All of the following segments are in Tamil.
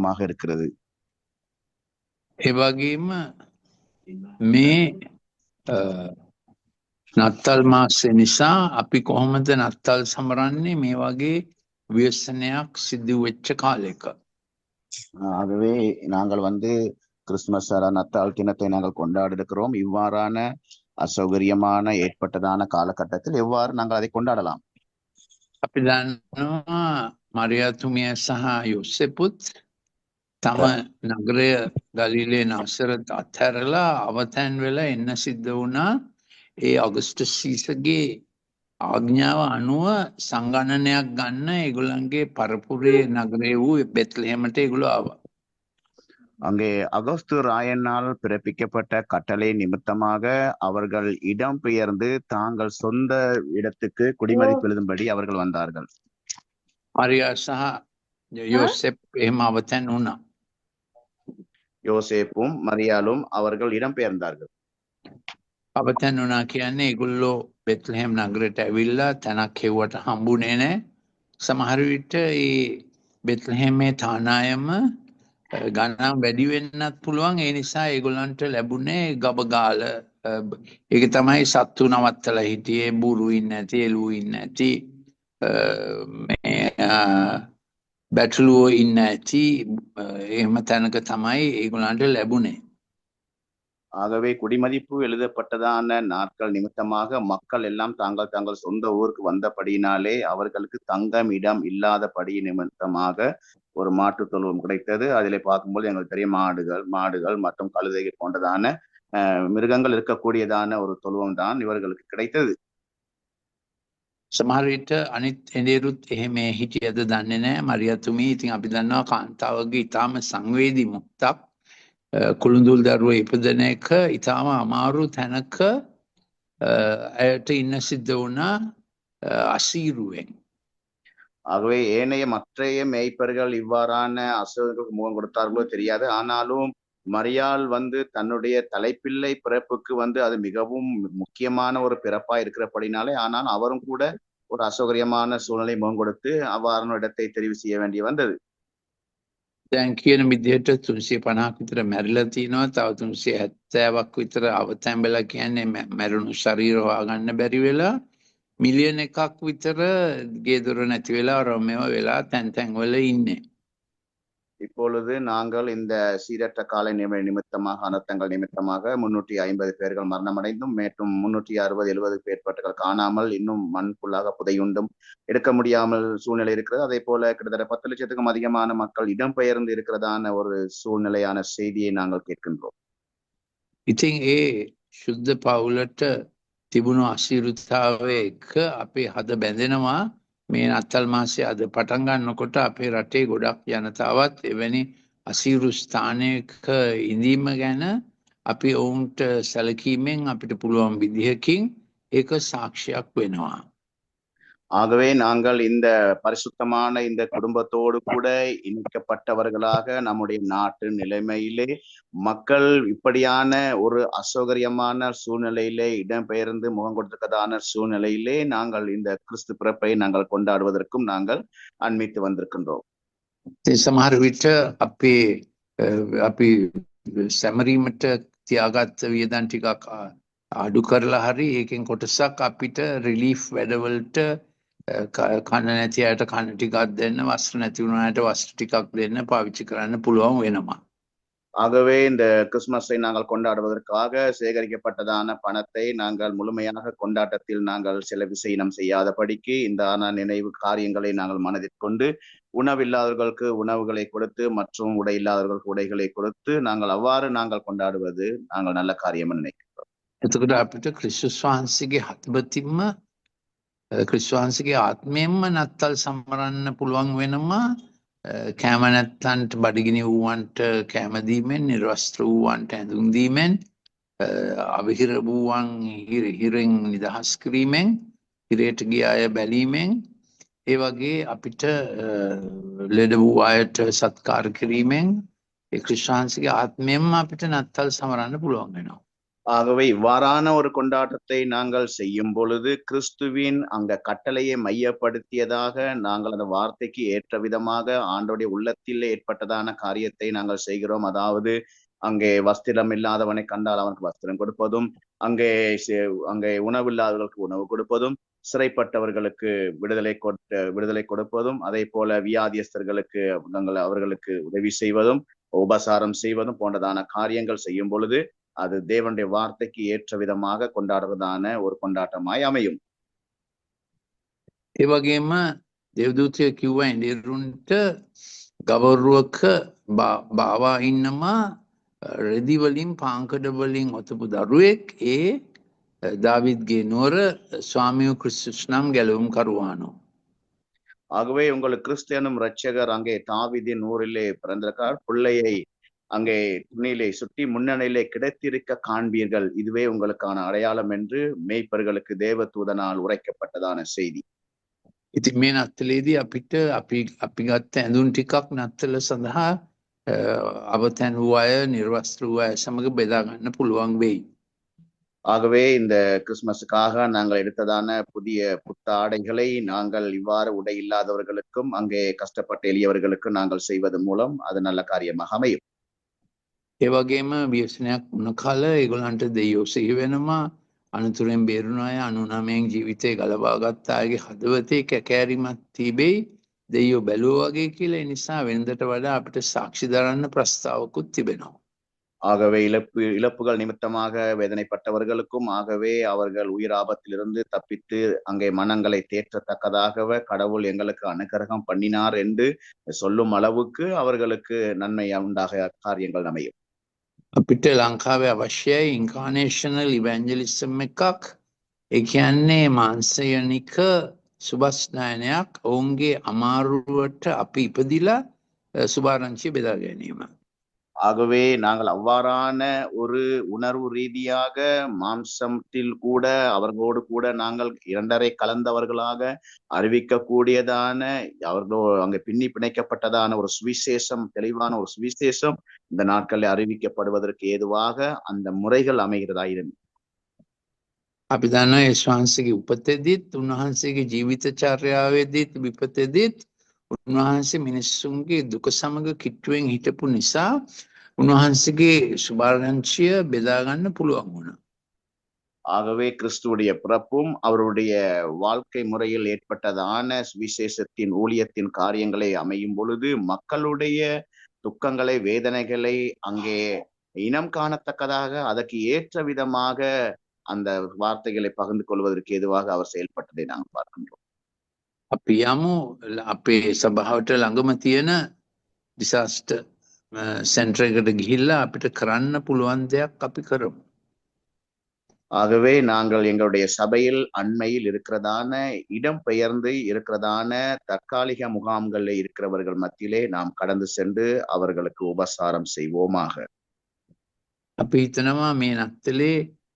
மாக இருக்கிறது. ඒ වගේම මේ නත්තල් මාසෙ නිසා අපි කොහොමද නත්තල් සමරන්නේ මේ වගේ ව්‍යසනයක් සිදු වෙච්ච කාලෙක. ஆகவே நாங்கள் கிறிஸ்துமஸ் நத்தாள் தினத்தை நாங்கள் கொண்டாட இருக்கிறோம். இவ்வாறான அசௌகரியமான ஏற்பட்டதான காலகட்டத்தில் எவ்வாறு நாங்கள் அதை கொண்டாடலாம்? අපි දන්නවා මරියාතුමිය සහ යොසෙපුත් තම නගරය ගලිලේ නසරත් අත්හැරලා අවතැන් වෙලා එන්න සිද්ධ වුණා ඒ අගස්ටස් සීසගේ ආඥාව අනුව සංගණනයක් ගන්න ඒගොල්ලන්ගේ පරපුරේ නගරේ වූ බෙත්ලහෙමට ඒගොල්ලෝ ආවා. அங்கே அகஸ்து ராயனால் பிறப்பிக்கப்பட்ட கட்டளை நிமித்தமாக அவர்கள் இடம்பெயர்ந்து தாங்கள் சொந்த இடத்துக்கு குடிமதிப்பு எழுதும்படி அவர்கள் வந்தார்கள். மரியா සහ யோசேப் එහෙම අවතැන් වුණා. யோசேப்பும் மரியாலும் அவர்கள் இடம்பெயர்ந்தார்கள். අවතැන් වුණා කියන්නේ ඒගොල්ලෝ බෙත්ලහෙම් නගරයට ඇවිල්ලා තැනක් හෙව්වට හම්බුනේ නැහැ. සමහර විට ඒ බෙත්ලහෙමේ තානායම ගණන් වැඩි වෙන්නත් පුළුවන්. ඒ නිසා ඒගොල්ලන්ට ලැබුණේ ගබගාල. ඒක තමයි සත්තු නවත්තලා හිටියේ, බුරු ඉන්නේ නැති, එළුවෝ ඉන්නේ නැති, මේ බැටළුවෝ ඉන්නේ නැති එහෙම තැනක තමයි ඒගොල්ලන්ට ලැබුණේ. ஆகவே குடிமதிப்பு எழுதப்பட்டதான நாட்கள் நிமித்தமாக மக்கள் எல்லாம் தாங்கள் தங்கள் சொந்த ஊருக்கு வந்தபடியினாலே அவர்களுக்கு தங்கம் இடம் இல்லாதபடி நிமித்தமாக ஒரு மாட்டு தொழுவம் கிடைத்தது. அதிலே பார்க்கும்போது எங்களுக்கு பெரிய மாடுகள் மற்றும் கழுதைகள் போன்றதான மிருகங்கள் இருக்கக்கூடியதான ஒரு தொழுவம் தான் இவர்களுக்கு கிடைத்தது. සමහර විට අනිත් එඬේරුත් එහෙම හිටියද දන්නේ නැහැ. මරියාතුමී ඉතින් අපි දන්නවා කාන්තාවගේ ඊටාම සංවේදී මුක්තක් කුළුඳුල් දරුවෝ ඉපදෙන එක ඊටාම අමාරු තැනක ඇයට ඉන්න සිද්ධ වුණා අසීරුවෙන්. ஆகவே ஏனைய மற்றைய மேய்ப்பர்கள் இவ்வாறான அசுவங்களுக்கு முகம் கொடுத்தார்களோ தெரியாது. ஆனாலும் மரியாள் தன்னுடைய தலைப்பிள்ளை பிறப்புக்கு அது மிகவும் முக்கியமான ஒரு பிறப்பா இருக்கிறபடினாலே, ஆனால் அவரும் கூட ஒரு அசௌகரியமான சூழ்நிலை முகம் கொடுத்து அவ்வாறான இடத்தை தெரிவு செய்ய வேண்டிய வந்தது. දැන් කියන විදිහට 350ක් විතර මැරිලා තිනවා. තව 370ක් විතර අවතැන් වෙලා කියන්නේ මැරුණු ශරීර හොයාගන්න බැරි වෙලා මිලියන එකක් විතර ගේ දොර නැති වෙලා රොමේව වෙලා තැන් තැන් වල ඉන්නේ. இப்பொழுது நாங்கள் இந்த சீரற்ற கால நிமித்தமாக அனர்த்தங்கள் நிமித்தமாக 350 பேர்கள் மரணமடைந்தும் மேலும் 360-70 பேர்பட்டர்கள் காணாமல் இன்னும் மண்புல்லாக புதையுண்டும் எடுக்க முடியாமல் சூழ்நிலை இருக்கிறது. அதே போல கிட்டத்தட்ட 10 லட்சத்துக்கும் அதிகமான மக்கள் இடம்பெயர்ந்து இருக்கிறதான ஒரு சூழ்நிலையான செய்தியை நாங்கள் கேட்கின்றோம். ඉතින් ඒ ශුද්ධ පවුලට තිබුණු අශීරුතාවය එක අපේ හද බැඳෙනවා. මේ නත්තල් මාසය අද පටන් ගන්නකොට අපේ රටේ ගොඩක් ජනතාවත් එවැනි අසීරු ස්ථානයක ඉඳීම ගැන අපි ඔවුන්ට සැලකීමෙන් අපිට පුළුවන් විදිහකින් ඒක සාක්ෂියක් වෙනවා. ஆகவே நாங்கள் இந்த பரிசுத்தமான இந்த குடும்பத்தோடு கூட இணைக்கப்பட்டவர்களாக நம்முடைய நாட்டு நிலைமையிலே மக்கள் இப்படியான ஒரு அசௌகரியமான சூழ்நிலையிலே இடம்பெயர்ந்து முகம் கொடுத்ததான சூழ்நிலையிலே நாங்கள் இந்த கிறிஸ்து பிறப்பை நாங்கள் கொண்டாடுவதற்கும் நாங்கள் அண்மித்து வந்திருக்கின்றோம். සමහර විට අපි සැමරීමට තියාගත්ත වියදම් ටිකක් අඩු කරලා හරි ඒකෙන් කොටසක් අපිට රිලීෆ් වැඩවලට කන නැති අයට කන ටිකක් දෙන්න, වස්ත්‍ර නැති වුණ අයට වස්ත්‍ර ටිකක් දෙන්න පාවිච්චි කරන්න පුළුවන් වෙනවා. ஆகவே இந்த கிறிஸ்துமஸை நாங்கள் கொண்டாடுவதற்காக சேகரிக்கப்பட்டதான பணத்தை நாங்கள் முழுமையாக கொண்டாட்டத்தில் நாங்கள் செலவு செய்யாதபடிக்கு இந்த நினைவு காரியங்களை நாங்கள் மனதில் கொண்டு உணவில்லாதவர்களுக்கு உணவுகளை கொடுத்து மற்றும் உடை இல்லாதவர்களுக்கு உடைகளை கொடுத்து நாங்கள் அவ்வாறு நாங்கள் கொண்டாடுவது நாங்கள் நல்ல காரியம் நினைக்கிறோம். එතකොට අපිට ක්‍රිස්තුස් වහන්සේගේ හදවතින්ම ක්‍රිස්තුස් වහන්සේගේ ආත්මයෙන්ම නත්තල් සමරන්න පුළුවන් වෙනවා. කෑම නැත්තන්ට බඩගිනි වූවන්ට කෑම දීමෙන්, නිර්වස්ත්‍ර වූවන්ට ඇඳුම් දීමෙන්, අවහිර වූවන් හිරෙන් නිදහස් කිරීමෙන්, හිරේට ගිය අය බැලීමෙන්, ඒ වගේ අපිට ලෙඩ වූ අයට සත්කාර කිරීමෙන් ඒ ක්‍රිස්තුස් වහන්සේගේ ආත්මයෙන්ම අපිට නත්තල් සමරන්න පුළුවන් වෙනවා. ஆகவே இவ்வாறான ஒரு கொண்டாட்டத்தை நாங்கள் செய்யும் பொழுது கிறிஸ்துவின் அங்க கட்டளையை மையப்படுத்தியதாக நாங்கள் அந்த வார்த்தைக்கு ஏற்ற விதமாக ஆண்டோடைய உள்ளத்தில் ஏற்பட்டதான காரியத்தை நாங்கள் செய்கிறோம். அதாவது அங்கே வஸ்திரம் இல்லாதவனை கண்டால் அவனுக்கு வஸ்திரம் கொடுப்பதும், அங்கே உணவு இல்லாதவர்களுக்கு உணவு கொடுப்பதும், சிறைப்பட்டவர்களுக்கு விடுதலை கொடுப்பதும், அதே போல வியாதியஸ்தர்களுக்கு அவர்களுக்கு உதவி செய்வதும், உபசாரம் செய்வதும் போன்றதான காரியங்கள் செய்யும் பொழுது அது தேவனுடைய வார்த்தைக்கு ஏற்ற விதமாக கொண்டாடுவதான ஒரு கொண்டாட்டமாய் அமையும். ඒ වගේම දෙව්දූතයෝ කිව්වා ඉන්දියරුන්ට ගවරුවක බාවා ඉන්නවා රෙදි වලින් පාංකඩ වලින් ඔතපු දරුවෙක් ඒ දාවිද්ගේ නුවර ස්වාමියෝ ක්‍රිස්තුස් නම් ගැලවුම් කරුවානෝ. ஆகவே உங்களுக்கு கிறிஸ்தியனும் இரட்சகர் அங்கே தாவீதின் ஊரிலே பிறந்திருக்கார். பிள்ளையை அங்கே துணியிலே சுற்றி முன்னணியிலே கிடைத்திருக்க காண்பீர்கள். இதுவே உங்களுக்கான அடையாளம் என்று மேய்ப்பர்களுக்கு தேவதூதனால் உரைக்கப்பட்டதான செய்தி. ඉතින් මේ නත්තලේදී අපිට අපි ගත්ත ඇඳුම් ටිකක් නත්තල සඳහා අවතැන් වූ අය නිර්වස්ත්‍ර වූ අය සමග බෙදා ගන්න පුළුවන් වෙයි. ஆகவே இந்த கிறிஸ்துமஸுக்காக நாங்கள் எடுத்ததான புதிய புத்தாடைகளை நாங்கள் இவ்வாறு உடை இல்லாதவர்களுக்கும் அங்கே கஷ்டப்பட்ட எளியவர்களுக்கும் நாங்கள் செய்வது மூலம் அது நல்ல காரியமாக அமையும். ඒ වගේම ව්‍යසනයක් වුණ කල ඒගොල්ලන්ට දෙයියෝ සිහි වෙනවා. අනතුරෙන් බේරුණ අය 99න් ජීවිතේ ගලවා ගත්ත අයගේ හදවතේ කැකෑරීමක් තිබෙයි. දෙයියෝ බැලුවා වගේ කියලා. ඒ නිසා වෙනදට වඩා අපිට සාක්ෂි දරන්න ප්‍රස්තාවකුත් තිබෙනවා. ஆகவே இழப்புகள் நிமித்தமாக வேதனைப்பட்டவர்களுக்கும், ஆகவே அவர்கள் உயிர் ஆபத்திலிருந்து தப்பித்து அங்கே மனங்களை தேற்றத்தக்கதாகவே கடவுள் எங்களுக்கு அனுக்கிரகம் பண்ணினார் என்று சொல்லும் அளவுக்கு அவர்களுக்கு நன்மை உண்டாக காரியங்கள் அமையும். අපිට ලංකාවේ අවශ්‍යයි ඉන්කානේෂනල් ඉවැන්ජලිසම් එකක්. ඒ කියන්නේ මාංශයනික සුබස්නායනයක් ඔවුන්ගේ අමාරුවට අපි ඉපදිලා සුභාරංචිය බෙදා ගැනීම. ஆகவே நாங்கள் அவ்வாறான ஒரு உணர்வு ரீதியாக மாம்சத்தில் கூட அவர்களோடு கூட நாங்கள் இரண்டரை கலந்தவர்களாக அறிவிக்கக்கூடியதான அவர்களோடு அங்கே பின்னி பிணைக்கப்பட்டதான ஒரு சுவிசேஷம், தெளிவான ஒரு சுவிசேஷம் இந்த நாட்களில் அறிவிக்கப்படுவதற்கு ஏதுவாக அந்த முறைகள் அமைகிறதா இருந்து අපි දන්නවා යේසුස් වහන්සේගේ උපතේදීත් උන්වහන්සේගේ ජීවිතචර්යාවේදීත් විපතේදීත් උන්වහන්සේ මිනිස්සුන්ගේ දුක සමග කිට්ටුවෙන් හිටපු නිසා උන්වහන්සේගේ සුභාරංචිය බෙදා ගන්න පුළුවන් වුණා. ஆகவே கிறிஸ்துவுடைய பிறப்பும் அவருடைய வாழ்க்கை முறையில் ஏற்பட்டதான சுவிசேஷத்தின் ஊழியத்தின் காரியங்களை அமையும் பொழுது மக்களுடைய துக்கங்களை, வேதனைகளை அங்கே இனம் காணத்தக்கதாக அதற்கு ஏற்ற விதமாக அந்த வார்த்தைகளை பகிர்ந்து கொள்வதற்கு ஏதுவாக அவர் செயல்பட்டதை நாங்கள் பார்க்கின்றோம். අපි යමු අපේ සභාවට ළඟම තියෙන ඩිසාස්ටර් සෙන්ටර් එකට ගිහිල්ලා අපිට කරන්න පුළුවන් දෙයක් අපි කරමු. ஆகவே நாங்கள் எங்களுடைய சபையில் அண்மையில் இருக்கிறதான இடம் பெயர்ந்து இருக்கிறதான தற்காலிக முகாம்களில் இருக்கிறவர்கள் மத்தியிலே நாம் கடந்து சென்று அவர்களுக்கு உபசாரம் செய்வோமாக. අපි හිතනවා මේ නත්තලේ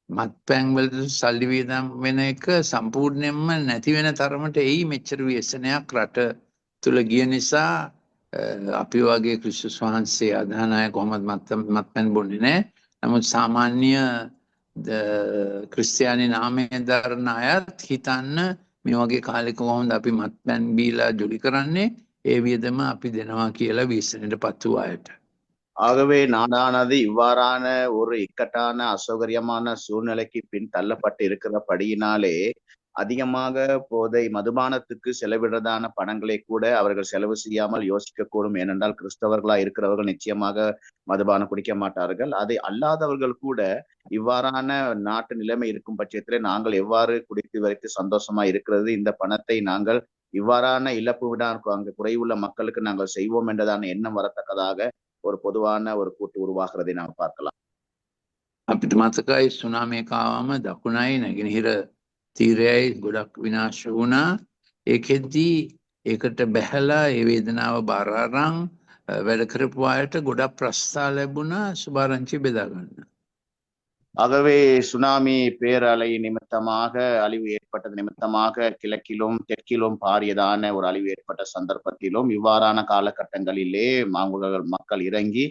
මත්පැන් වලට සල්ලි වියදම් වෙන එක සම්පූර්ණයෙන්ම නැති වෙන තරමට එයි මෙච්චර ව්‍යසනයක් රට තුල ගිය නිසා අපි වගේ ක්‍රිස්තුස් වහන්සේ අදහන අය කොහොමද මත්පැන් බොන්නේ නැහැ. නමුත් සාමාන්‍ය ක්‍රිස්තියානි නාමයෙන් දරන අයත් හිතන්න මේ වගේ කාලෙක කොහොමද අපි මත්පැන් බීලා ජොලි කරන්නේ, ඒ වියදම අපි දෙනවා කියලා ව්‍යසනයටපත් වූ අයට. ஆகவே நாடானது இவ்வாறான ஒரு இக்கட்டான அசௌகரியமான சூழ்நிலைக்கு பின் தள்ளப்பட்டு இருக்கிறபடியினாலே அதிகமாக போதை மதுபானத்துக்கு செலவிடுறதான பணங்களை கூட அவர்கள் செலவு செய்யாமல் யோசிக்க கூடும். ஏனென்றால் கிறிஸ்தவர்களா இருக்கிறவர்கள் நிச்சயமாக மதுபானம் குடிக்க மாட்டார்கள். அதை அல்லாதவர்கள் கூட இவ்வாறான நாட்டு நிலைமை இருக்கும் பட்சத்திலே நாங்கள் எவ்வாறு குடித்து வரைத்து சந்தோஷமா இருக்கிறது, இந்த பணத்தை நாங்கள் இவ்வாறான இழப்பு விட அங்கு குறைவுள்ள மக்களுக்கு நாங்கள் செய்வோம் என்றதான எண்ணம் வரத்தக்கதாக ஒரு பொதுவான ஒரு கூட்டு உருவாகிறதை நாம் பார்க்கலாம். අපිට මතකයි සුනාමි එක ආවම දකුණයි නැගෙනහිර තීරයයි ගොඩක් විනාශ වුණා. ඒකෙද්දී ඒකට බැහැලා ඒ වේදනාව බාර අරන් වැඩ කරපු අයට ගොඩක් ප්‍රස්තාව ලැබුණා සුභාරංචි බෙදා ගන්න. ஆகவே சுனாமி பேரலை நிமித்தமாக அழிவு ஏற்பட்டது நிமித்தமாக கிழக்கிலும் தெற்கிலும் பாரியதான ஒரு அழிவு ஏற்பட்ட சந்தர்ப்பத்திலும் இவ்வாறான காலகட்டங்களிலே மக்கள் இறங்கி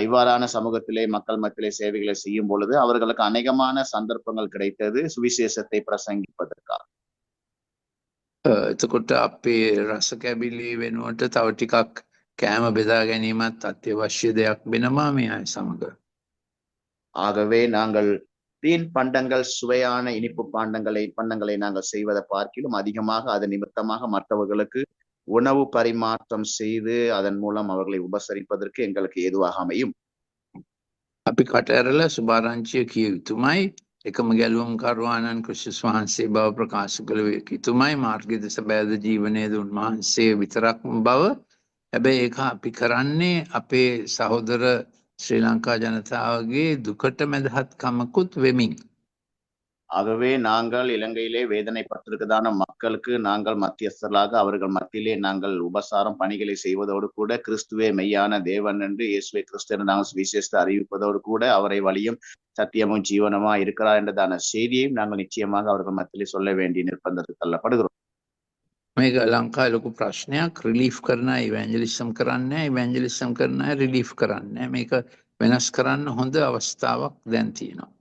இவ்வாறான சமூகத்திலே மக்கள் மத்தியிலே சேவைகளை செய்யும் பொழுது அவர்களுக்கு அநேகமான சந்தர்ப்பங்கள் கிடைத்தது சுவிசேஷத்தை பிரசங்கிப்பதற்காக. එතකොට අපේ රස කැබිලි වෙනුවට තව ටිකක් කෑම බෙදා ගැනීමත් අත්‍යවශ්‍ය දෙයක් වෙනවා මේ අය සමග. ஆகவே நாங்கள் தீன் பண்டங்கள், சுவையான இனிப்பு பண்டங்களை நாங்கள் செய்வதை பார்க்கிலும் அதிகமாக அதன் நிமித்தமாக மற்றவர்களுக்கு உணவு பரிமாற்றம் செய்து அதன் மூலம் அவர்களை உபசரிப்பதற்கு எங்களுக்கு ஏதுவாக அமையும். අපි කටඇරලා සුභාරංචිය කිය යුතුමයි. එකම ගැලුම් කරුවාණන් ක්‍රිස්තුස් වහන්සේ බව ප්‍රකාශ කළ යුතුමයි. මාර්ගය දෙස බෑද ජීවනයේද උන්වහන්සේ විතරක්ම බව. හැබැයි ඒක අපි කරන්නේ අපේ සහෝදර ශ්‍රී ලංකා ජනතාවගේ දුකට මැදහත්කමකුත් වෙමින්. ஆகவே நாங்கள் இலங்கையிலே வேதனைப்பட்டிருக்கதான மக்களுக்கு நாங்கள் மத்தியஸ்தர்களாக அவர்கள் மத்தியிலே நாங்கள் உபசாரம் பணிகளை செய்வதோடு கூட கிறிஸ்துவே மெய்யான தேவன் என்று இயேசுவை கிறிஸ்து என்று நாங்கள் சுவிசேஷத்தை அறிவிப்பதோடு கூட அவரை வழியும் சத்தியமும் ஜீவனமா இருக்கிறார் என்றதான செய்தியையும் நாங்கள் நிச்சயமாக அவர்கள் மத்தியிலே சொல்ல வேண்டிய நிர்பந்தத்துக்கு தள்ளப்படுகிறோம். මේක ලංකාවේ ලොකු ප්‍රශ්නයක්. රිලීෆ් කරන අය ඉවැන්ජලිසම් කරන්නේ නැහැ, ඉවැන්ජලිසම් කරන අය රිලීෆ් කරන්නේ නැහැ. මේක වෙනස් කරන්න හොඳ අවස්ථාවක් දැන් තියෙනවා.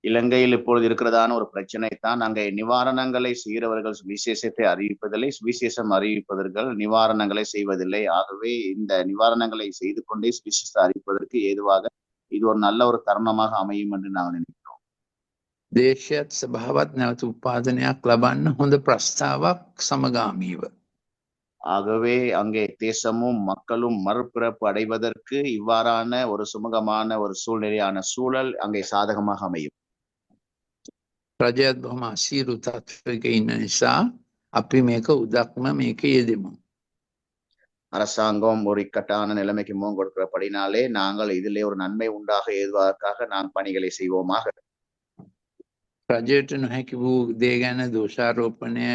இலங்கையில் இப்பொழுது இருக்கிறதான ஒரு பிரச்சனை தான், அங்கே நிவாரணங்களை செய்கிறவர்கள் சுவிசேஷத்தை அறிவிப்பதில்லை, சுவிசேஷம் அறிவிப்பவர்கள் நிவாரணங்களை செய்வதில்லை. ஆகவே இந்த நிவாரணங்களை செய்து கொண்டே சுவிசேஷத்தை அறிவிப்பதற்கு ஏதுவாக இது ஒரு நல்ல ஒரு தருணமாக அமையும் என்று நாங்கள் நினைக்கிறோம். දේශයත් සභාවත් නැවත උපාදනයක් ලබන්න හොඳ ප්‍රස්තාවක් සමගාමීව. ஆகவே அங்கே தேசமும் மக்களும் மறுபிறப்பு அடைவதற்கு இவ்வாறான ஒரு சுமூகமான ஒரு சூழ்நிலையான சூழல் அங்கே சாதகமாக அமையும். රජයත් බොහොම අසීරු තත්ත්වයක ඉන්න නිසා අපි මේක උදක්ම මේක යෙදෙමු. அரசாங்கம் ஒரு இக்கட்டான நிலைமைக்கு முகம் கொடுக்கிறபடினாலே நாங்கள் இதிலே ஒரு நன்மை உண்டாக ஏதுவதற்காக நாங்கள் பணிகளை செய்வோமாக. රජයට නොහැකි වූ දේ ගැන දෝෂාරෝපණය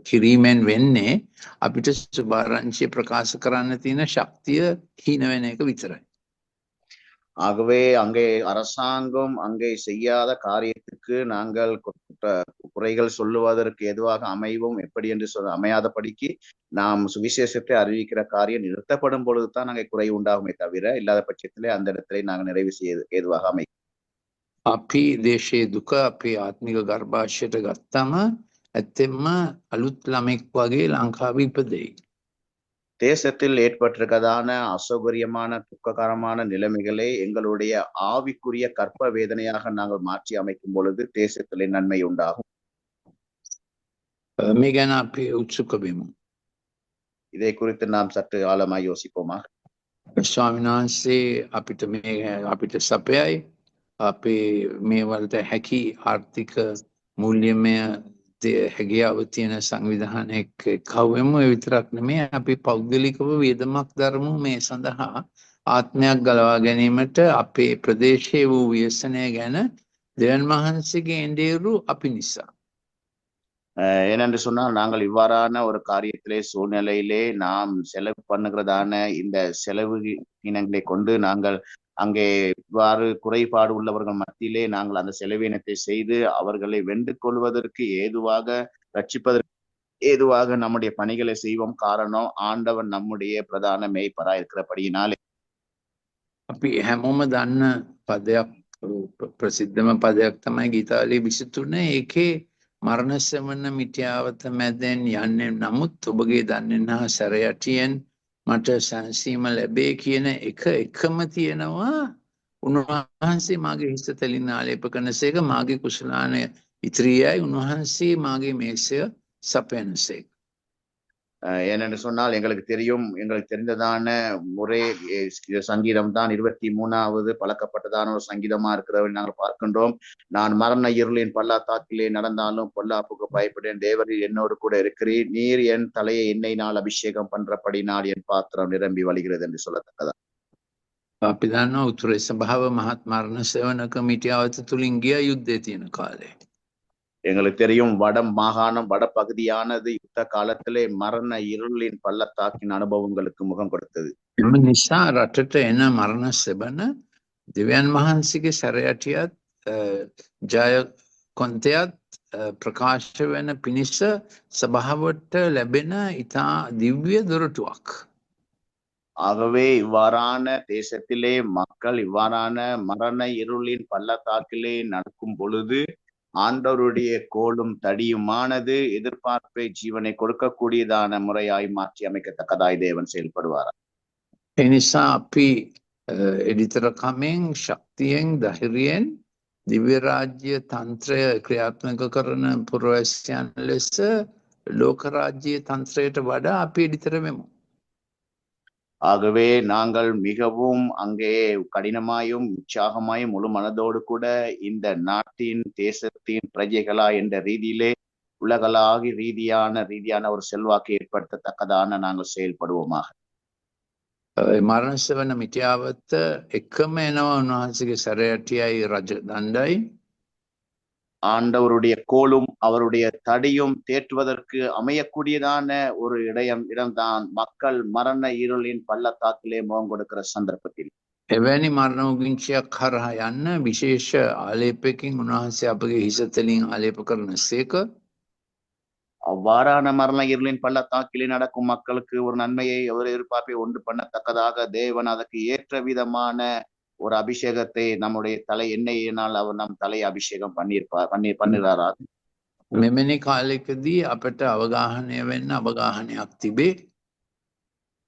කිරීමෙන් වෙන්නේ අපිට සුභාරංචිය ප්‍රකාශ කරන්න තියෙන ශක්තිය හීන වෙන එක විතරයි. ஆகவே அங்கே அரசாங்கம் அங்கே செய்யாத காரியத்துக்கு நாங்கள் குறைகள் சொல்லுவதற்கு எதுவாக அமைவும் எப்படி என்று அமையாதபடிக்கு நாம் சுவிசேஷத்தை அறிவிக்கிற காரியம் நிறுத்தப்படும் பொழுதுதான் அங்கே குறை உண்டாகுமே தவிர இல்லாத பட்சத்திலே அந்த இடத்திலே நாங்கள் நிறைவு செய்ய ஏதுவாக அமையும். අපි දේශයේ දුක අපේ ආත්මික ගර්භාෂයට ගත්තම ඇත්තෙන්ම අලුත් ළමෙක් වගේ ලංකාවේ ඉපදෙයි. தேசத்தில் ஏற்பட்டிருக்கதான அசௌகரியமான துக்ககரமான நிலைமைகளை எங்களுடைய ஆவிக்குரிய கற்ப வேதனையாக நாங்கள் மாற்றி அமைக்கும் பொழுது தேசத்திலே நன்மை உண்டாகும். මේ ගැන අපි උත්සුක වෙමු. இதை குறித்து நாம் சற்று ஆழமாய் யோசிப்போமாக. ස්වාමීන් වහන්සේ අපිට සපයයි. අපේ මේ වලට හැකි ආර්ථික මූල්‍යමය හැකියාව තියෙන සංවිධානයක් කවෙමු. ඒ විතරක් නෙමෙයි අපි පෞද්ගලිකව වියදමක් දරමු මේ සඳහා ආත්මයක් ගලවා ගැනීමට අපේ ප්‍රදේශයේ වූ ව්‍යසනය ගැන දෙවියන් වහන්සේගේ එඬේරු අපි නිසා. ஏனென்று சொன்னால் நாங்கள் இவ்வாறான ஒரு காரியத்திலே சூழ்நிலையிலே நாம் செலவு பண்ணுகிறதான இந்த செலவு இனங்களை கொண்டு நாங்கள் அங்கே இவ்வாறு குறைபாடு உள்ளவர்கள் மத்தியிலே நாங்கள் அந்த செலவினத்தை செய்து அவர்களை வென்று கொள்வதற்கு ஏதுவாக ரட்சிப்பதற்கு ஏதுவாக நம்முடைய பணிகளை செய்வோம். காரணம் ஆண்டவன் நம்முடைய பிரதான மேய்ப்பராய் இருக்கிறபடியினாலே. අපි හැමෝම දන්න පදයක් ප්‍රසිද්ධම පදයක් තමයි ගීතාලේ 23. ඒකේ මරණ සෙවන මිත්‍යාවත මැදෙන් යන්නේ නමුත් ඔබගේ දන්නේ නැහැ සැරයටියෙන් මට සංසීම ලැබේ කියන එකම තියෙනවා. උන්වහන්සේ මාගේ හිස තලින් ආලේප කරනසේක මාගේ කුසලානය ඉතිරියයි උන්වහන්සේ මාගේ මේසය සපයනසේක. ஏனென்று சொன்னால் எங்களுக்கு தெரிந்ததான முறை சங்கீதம் தான் 23வது பழக்கப்பட்டதான ஒரு சங்கீதமா இருக்கிறத நாங்கள் பார்க்கின்றோம். நான் மரண இருளின் பள்ளத்தாக்கிலே நடந்தாலும் பொல்லாப்புக்கு பயப்படேன், தேவரீர் என்னோடு கூட இருக்கிறீர், நீர் என் தலையை எண்ணெயினால் அபிஷேகம் பண்றபடினால் என் பாத்திரம் நிரம்பி வழிகிறது என்று சொல்லத்தக்கதா. අපි දන්නවා උතුරේ සභාව මහත් මරණ සෙවනක මිටියාවත තුලින් ගිය යුද්ධය තියෙන කාලේ. எங்களுக்கு தெரியும் வட மாகாணம் வடபகுதியானது யுத்த காலத்திலே மரண இருளின் பள்ளத்தாக்கின் அனுபவங்களுக்கு முகம் கொடுத்தது. එම නිසා රටට එන මරණ සෙවන දෙවියන් වහන්සේගේ සැරයටියත් ජය කොන්තයත් ප්‍රකාශ වෙන පිණිස සභාවට ලැබෙන ඉතා දිව්‍ය දොරටුවක්. ஆகவே இவ்வாறான தேசத்திலே மக்கள் இவ்வாறான மரண இருளின் பள்ளத்தாக்கிலே நடக்கும் பொழுது ஆண்டவருடைய கோலும் தடியுமானது எதிர்பார்ப்பை ஜீவனை கொடுக்கக்கூடியதான முறையாய் மாற்றி அமைக்கத்தக்கதாய் தேவன் செயல்படுவார். එනිසා අපි එඩිතර කමෙන් ශක්තියෙන් ධෛර්යයෙන් දිව්‍ය රාජ්‍ය තන්ත්‍රය ක්‍රියාත්මක කරන පුරවැසියන් ලෙස ලෝක රාජ්‍ය තන්ත්‍රයට වඩා අපි එඩිතර වෙමු. ஆகவே நாங்கள் மிகவும் அங்கே கடினமாயும் உற்சாகமாயும் முழு மனதோடு கூட இந்த நாட்டின் தேசத்தின் பிரஜைகளா என்ற ரீதியிலே உலகளாகி ரீதியான ஒரு செல்வாக்கு ஏற்படுத்தத்தக்கதான நாங்கள் செயல்படுவோமாக. මරණ සෙවන මිටියාවත එකම එනවා උන්වහන්සේගේ සැරයටියයි රජ දණ්ඩයි. ஆண்டவருடைய கோலும் அவருடைய தடியும் தேற்றுவதற்கு அமையக்கூடியதான ஒரு இடம்தான் மக்கள் மரண இருளின் பள்ளத்தாக்கிலே முகம் கொடுக்கிற சந்தர்ப்பத்தில். එවැනි මරණ උගින්චයක් හරහා යන්න විශේෂ ආලේපයකින් උන්වහන්සේ අපගේ හිසතලින් ආලේප කරන සේක. அவ்வாறான மரண இருளின் பள்ளத்தாக்கிலே நடக்கும் மக்களுக்கு ஒரு நன்மையை ஒரு எதிர்பார்ப்பை ஒன்று பண்ணத்தக்கதாக தேவன் அதற்கு ஏற்ற விதமான ஒரு அபிஷேகத்தை நம்முடைய தலை எண்ணெயினால் அவர் நம் தலையை அபிஷேகம் பண்ணிருறாரா. මෙමනි කාලෙකදී අපට අවගාහනය වෙන්න අවගාහනයක් තිබේ.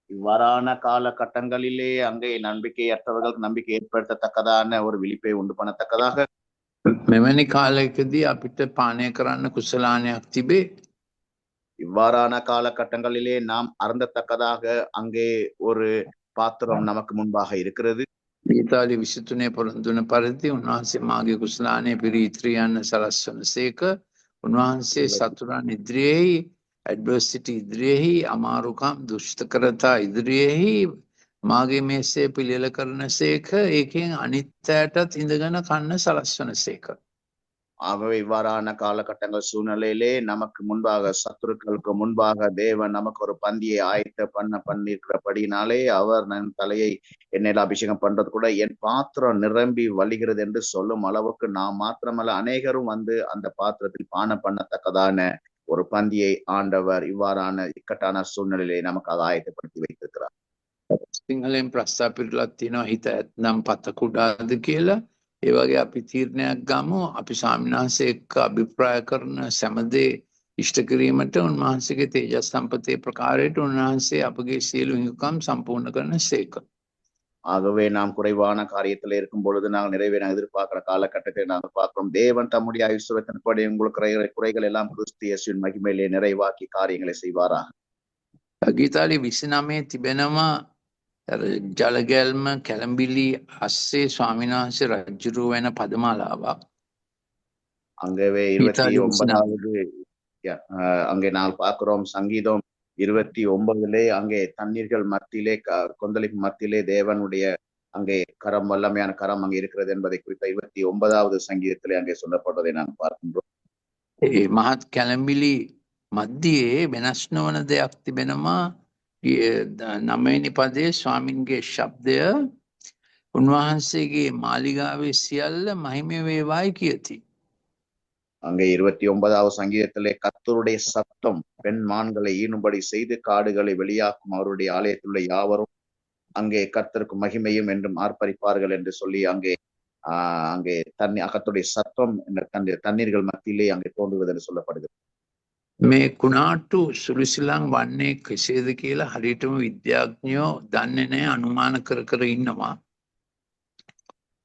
இவ்வாறான காலகட்டங்களிலே அங்கே நம்பிக்கையற்றவர்களுக்கு நம்பிக்கை ஏற்படுத்தத்தக்கதான ஒரு விழிப்பை உண்டு பண்ணத்தக்கதாக මෙමනි කාලෙකදී අපිට පානය කරන්න කුසලානයක් තිබේ. இவ்வாறான காலகட்டங்களிலே நாம் அருந்தத்தக்கதாக அங்கே ஒரு பாத்திரம் நமக்கு முன்பாக இருக்கிறது. ඊතාලි 23 පොරොන්දුන පරිදි උන්වහන්සේ මාගේ කුසලානය පිරිත්‍රියන්න සලස්වන සේක. උන්වහන්සේ සතුරන් ඉදිරියෙහි ඇඩ්වර්සිටි ඉදිරියෙහි අමාරුකම් දුෂ්ටකරතා ඉදිරියෙහි මාගේ මේසේ පිළියෙල කරන සේක. ඒකෙන් අනිත් අයටත් ඉඳගෙන කන්න සලස්වන සේක. ஆகவே இவ்வாறான காலகட்டங்கள் சூழ்நிலையிலே நமக்கு முன்பாக சத்துருக்களுக்கு முன்பாக தேவன் நமக்கு ஒரு பந்தியை ஆயத்த பண்ணிருக்கிறபடினாலே அவர் நம் தலையை எண்ணெயில் அபிஷேகம் பண்றது கூட என் பாத்திரம் நிரம்பி வழிகிறது என்று சொல்லும் அளவுக்கு நாம் மாத்திரமல்ல அநேகரும் வந்து அந்த பாத்திரத்தில் பானம் பண்ணத்தக்கதான ஒரு பந்தியை ஆண்டவர் இவ்வாறான இக்கட்டான சூழ்நிலையிலே நமக்கு அதை ஆயத்தப்படுத்தி வைத்திருக்கிறார். සිංහලෙන් ප්‍රස්ථාපිරලත් තියෙනවා හිත ඇත්නම් පත කුඩාද කියලා. ඒ වගේ අපි තීරණයක් ගමු. අපි ස්වාමීන් වහන්සේ එක්ක අභිප්‍රාය කරන සෑමදේ ඉෂ්ට කිරීමට උන්වහන්සේගේ තේජස් සම්පතේ ප්‍රකාරයට උන්වහන්සේ අපගේ සියලු හිඟුකම් සම්පූර්ණ කරන සේක. ஆகவே நாம் குறைவான காரியத்தில் இருக்கும் பொழுது நாங்கள் நிறைவேற எதிர்பார்க்கிற காலகட்டத்தை நாங்கள் பார்க்கிறோம். தேவன் தம்முடைய ஐஸ்வரத்தின்படி உங்களுக்கு குறைகள் எல்லாம் கிறிஸ்து இயேசுவின் மகிமையிலே நிறைவாக்கி காரியங்களை செய்வாராக. ගීතාලි 29 තිබෙනවා ජලගැල්ම කැළඹිලි අස්සේ ස්වාමීන් වහන්සේ රජුරු වෙන පදමාලාවක්. அங்கவே 29வது அங்கே நாங்கள் பார்க்கிறோம் சங்கீதம் 29 அங்கே தண்ணீர்கள் மத்தியிலே கொந்தளிப்பு மத்தியிலே தேவனுடைய அங்கே கரம் வல்லமையான கரம் அங்கே இருக்கிறது என்பதை குறித்த 29வது சங்கீதத்திலே அங்கே சொல்லப்படுவதை நான் பார்க்கின்றோம். මහත් කැළඹිලි මධ්‍යයේ වෙනස් නොවන දෙයක් තිබෙනවා. 9වෙනි පදයේ ස්වාමින්ගේ ශබ්දය උන්වහන්සේගේ මාලිගාවේ සියල්ල මහිමය වේවායි කියති. அங்கே 29வது சங்கீதத்திலே கர்த்தருடைய சத்தம் பெண் மான்களை ஈனும்படி செய்து காடுகளை வெளியாக்கும் அவருடைய ஆலயத்திலுள்ள யாவரும் அங்கே கர்த்தருக்கு மகிமையும் என்றும் ஆர்ப்பரிப்பார்கள் என்று சொல்லி அங்கே அங்கே கர்த்தருடைய சத்தம் தண்ணீர்கள் மத்தியிலே அங்கே தோன்றுவது என்று சொல்லப்படுகிறது. මේ කුණාටු සුළුසිලං වන්නේ කෙසේද කියලා හරියටම විද්‍යාඥයෝ දන්නේ නැහැ, අනුමාන කර කර ඉන්නවා.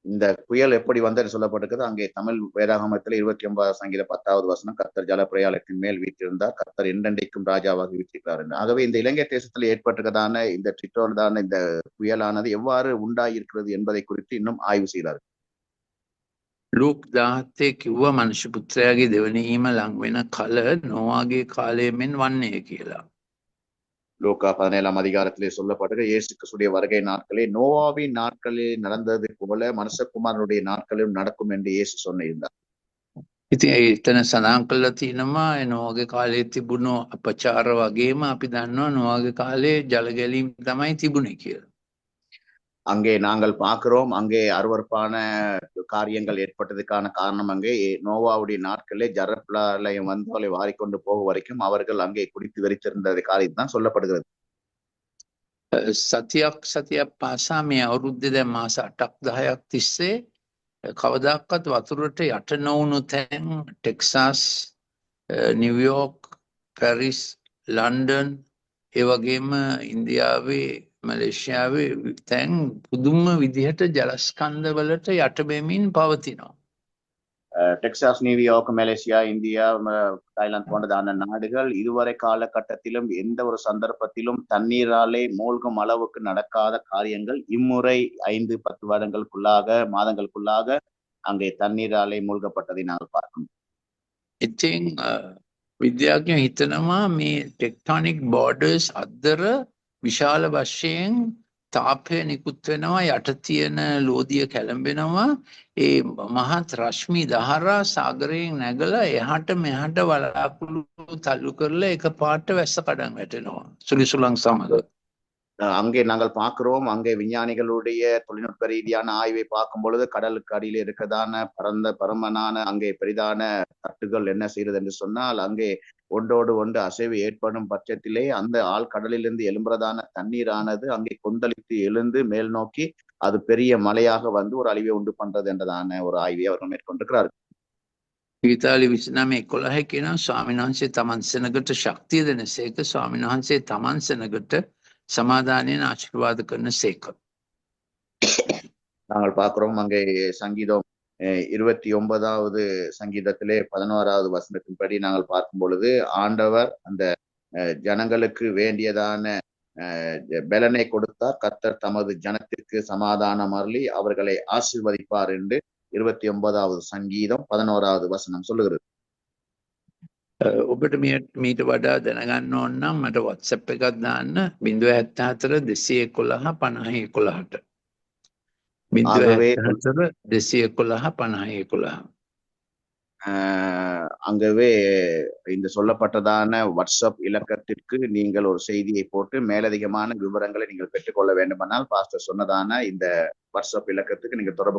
இந்த புயல் எப்படி வந்தது சொல்லப்பட்டிருக்கிறது. அங்கே தமிழ் வேதாகமத்தில் 29வது சங்கீதம் 10வது வசனம் கர்த்தர் ஜலப்பிரயாளத்தின் மேல் வீற்றிருந்தார், கர்த்தர் என்றென்றைக்கும் ராஜாவாக வீற்றிருக்கிறார். ஆகவே இந்த இலங்கை தேசத்தில் ஏற்பட்டிருக்கிறதான இந்த சிற்றோர்தான இந்த புயலானது எவ்வாறு உண்டாயிருக்கிறது என்பதை குறித்து இன்னும் ஆய்வு செய்கிறார்கள். ලූක් 17 කිව්ව මනුෂ්‍ය පුත්‍රයාගේ දෙවනීම ලං වෙන කල නොවාගේ කාලය මෙන් වන්නේ කියලා. லூக்கா 17ஆம் அதிகாரத்திலே சொல்லப்பட்டது இயேசு கிறிஸ்துடைய வருகை நாட்களே நோவாவின் நாட்களில் நடந்தது போல மனுஷகுமாரனுடைய நாட்களிலும் நடக்கும் என்று இயேசு சொன்னிருந்தார். ඉතින් එතන සඳහන් කරලා තියෙනවා නොවාගේ කාලේ තිබුණු අපචාර වගේම අපි දන්නවා නොවාගේ කාලේ ජල ගැලීම් තමයි තිබුණේ කියලා. அங்கே நாங்கள் பார்க்கிறோம் அங்கே அருவருப்பான காரியங்கள் ஏற்பட்டதுக்கான காரணம் அங்கே நோவாவுடைய நாட்களே ஜலப்பிரளயம் வந்து அவளை வாரிக்கொண்டு போகும் வரைக்கும் அவர்கள் அங்கே குடித்து வெறித்திருந்த காரியம் தான் சொல்லப்படுகிறது. සතියක් පාසා මේ අවුරුද්දේ දැන් මාස 8ක් 10ක් තිස්සේ කවදාකවත් වතුරට යට නොවුණු තැන් ටෙක්සාස්, නිව්යෝර්ක්, පැරිස්, ලන්ඩන්, ඒ වගේම ඉන්දියාවේ, මලේසියාවේ තැන් පුදුම විදිහට ජලස්කන්ධ වලට යට වෙමින් පවතිනවා. Texas, New York, Malaysia, India, Thailand போன்றதான நாடுகள் இதுவரை காலகட்டத்திலும் எந்த ஒரு சந்தர்ப்பத்திலும் தண்ணீராலே மூழ்கும் அளவுக்கு நடக்காத காரியங்கள் இம்முறை 5-10 வருடங்களுக்குள்ளாக மாதங்களுக்குள்ளாக அங்கே தண்ணீராலே மூழ்கப்பட்டதை நாங்கள் பார்க்கணும். ඉතින් විද්‍යාඥයෝ හිතනවා මේ ටෙක්ටොනික් බෝඩර්ස් අතර විශාල වශයෙන් තාපය නිකුත් වෙනවා, යට තියෙන ලෝදිය කැළඹෙනවා, ඒ මහත් රශ්මි දහරා සාගරයෙන් නැගලා එහාට මෙහාට වලාකුළු තල්ලු කරලා එකපාරට වැස්ස කඩන් වැටෙනවා සුලිසුලං සමග. அங்கே நாங்கள் பார்க்கிறோம், அங்கே விஞ்ஞானிகளுடைய தொழில்நுட்ப ரீதியான ஆய்வை பார்க்கும் பொழுது கடலுக்கு அடியில் இருக்கிறதான பரமனான அங்கே பெரிதான தட்டுகள் என்ன செய்யறது என்று சொன்னால், அங்கே ஒன்றோடு ஒன்று அசைவு ஏற்படும் பட்சத்திலே அந்த ஆழ்கடலிலிருந்து எழும்புறதான தண்ணீரானது அங்கே கொந்தளித்து எழுந்து மேல் நோக்கி அது பெரிய மலையாக வந்து ஒரு அழிவை உண்டு பண்றது என்றதான ஒரு ஆய்வை அவர்கள் மேற்கொண்டிருக்கிறார்கள். ඊතාලි 29:11 කියනවා ස්වාමීන් වහන්සේ තමන් සෙනගට ශක්තිය දෙනසේක, ස්වාමීන් වහන්සේ තමන් සෙනගට සමාදානයෙන් ආශිර්වාද කරනසේක. நாங்கள் பார்க்கிறோம், அங்கே சங்கீதம் 29வது சங்கீதத்திலே 11வது வசனத்தின்படி நாங்கள் பார்க்கும் பொழுது, ஆண்டவர் அந்த ஜனங்களுக்கு வேண்டியதான பலனை கொடுத்தார், கர்த்தர் தமது ஜனத்திற்கு சமாதானம் அருளி அவர்களை ஆசீர்வதிப்பார் என்று 29வது சங்கீதம் 11வது வசனம் சொல்லுகிறது. ඔබට මීට වඩා දැනගන්න ඕන නම් මට WhatsApp එකක් දාන්න 074 211 5011ට. 074 211 5011. அங்கவே இந்த சொல்லப்பட்டதான வாட்ஸ்அப் இலக்கத்திற்கு நீங்கள் ஒரு செய்தியை போட்டு மேலதிகமான விவரங்களை நீங்கள் பெற்றுக்கொள்ள வேண்டுமானால் பாஸ்டர் சொன்னதான இந்த வாட்ஸ்அப் இலக்கத்துக்கு நீங்க தொடர்பு